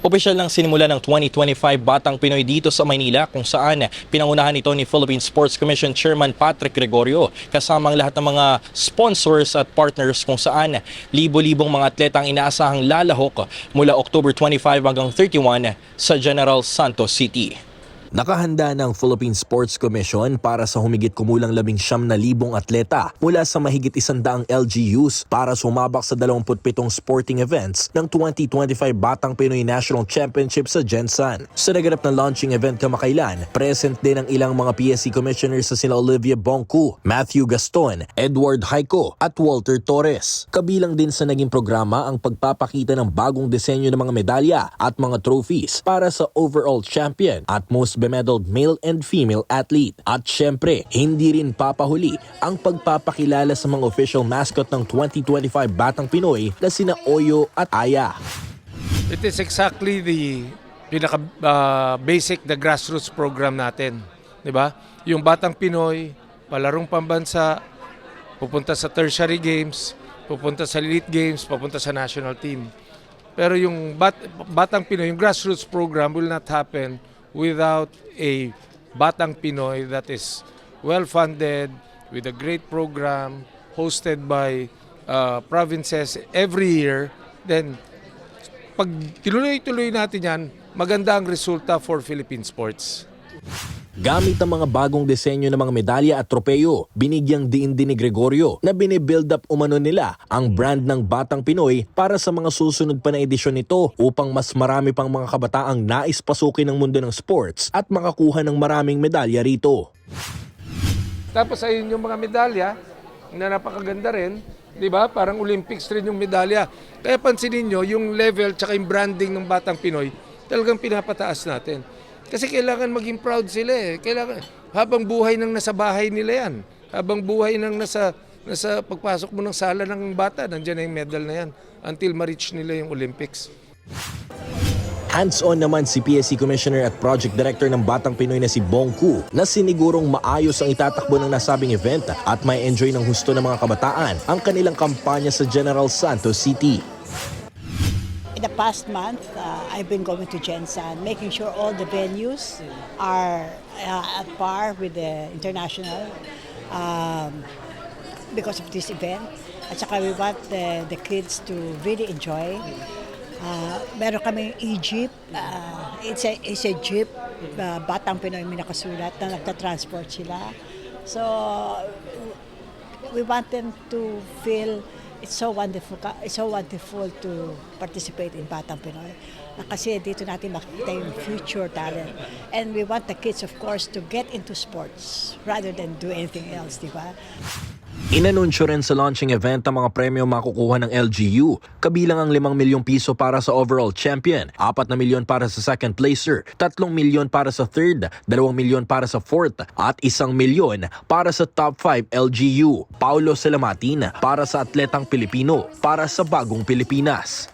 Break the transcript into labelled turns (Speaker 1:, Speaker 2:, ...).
Speaker 1: Opisyal lang sinimula ng 2025 Batang Pinoy dito sa Maynila kung saan pinangunahan ito ni Philippine Sports Commission Chairman Patrick Gregorio kasama ang lahat ng mga sponsors at partners kung saan libo-libong mga atletang inaasahang lalahok mula October 25 hanggang 31 sa General Santos City. Nakahanda ng Philippine Sports Commission para sa humigit kumulang 19,000 atleta mula sa mahigit 100 LGUs para sumabak sa 27 sporting events ng 2025 Batang Pinoy National Championship sa Gensan. Sa naganap na launching event kamakailan, present din ang ilang mga PSC commissioners sa sila Olivia Bongku, Matthew Gaston, Edward Haico at Walter Torres. Kabilang din sa naging programa ang pagpapakita ng bagong disenyo ng mga medalya at mga trophies para sa overall champion at most bemedaled male and female athlete. At syempre, hindi rin papahuli ang pagpapakilala sa mga official mascot ng 2025 Batang Pinoy na sina Oyo at Aya.
Speaker 2: It is exactly the basic, the grassroots program natin. 'Di ba? Yung Batang Pinoy, palarong pambansa, pupunta sa tertiary games, pupunta sa elite games, pupunta sa national team. Pero yung Batang Pinoy, yung grassroots program will not happen without a Batang Pinoy that is well-funded, with a great program, hosted by provinces every year. Then, pag tinuloy-tuloy natin yan, maganda ang resulta for Philippine sports.
Speaker 1: Gamit ang mga bagong disenyo ng mga medalya at tropeyo, binigyang diin din ni Gregorio na binibuild up umano nila ang brand ng Batang Pinoy para sa mga susunod pa na edisyon nito upang mas marami pang mga kabataang nais pasukin ng mundo ng sports at makakuha ng maraming medalya rito.
Speaker 2: Tapos ayun yung mga medalya na napakaganda rin, 'di ba? Parang Olympics rin yung medalya. Kaya pansinin niyo yung level tsaka yung branding ng Batang Pinoy, talagang pinapataas natin. Kasi kailangan maging proud sila eh. Kailangan, habang buhay nang nasa bahay nila yan. Habang buhay nang nasa pagpasok mo ng sala ng bata, nandiyan na yung medal na yan. Until ma-reach nila yung Olympics.
Speaker 1: Hands-on naman si PSC Commissioner at Project Director ng Batang Pinoy na si Bongku na sinigurong maayos ang itatakbo ng nasabing event at may enjoy ng husto ng mga kabataan ang kanilang kampanya sa General Santos City.
Speaker 3: In the past month, I've been going to Gensan, making sure all the venues are at par with the international because of this event. At saka we want the kids to really enjoy. Meron kami e-jeep. It's a jeep, Batang Pinoy may nakasulat na nagta-transport sila. So we want them to feel it's so wonderful to participate in Batang Pinoy. Kasi dito natin makikita yung future talent. And we want the kids, of course, to get into sports rather than do anything else, di ba?
Speaker 1: Inanunsyo rin sa launching event ang mga premyo makukuha ng LGU, kabilang ang 5 milyong piso para sa overall champion, 4 na milyon para sa second placer, 3 milyon para sa third, 2 milyon para sa fourth, at 1 milyon para sa top 5 LGU. Paulo Salamatin para sa Atletang Pilipino, para sa Bagong Pilipinas.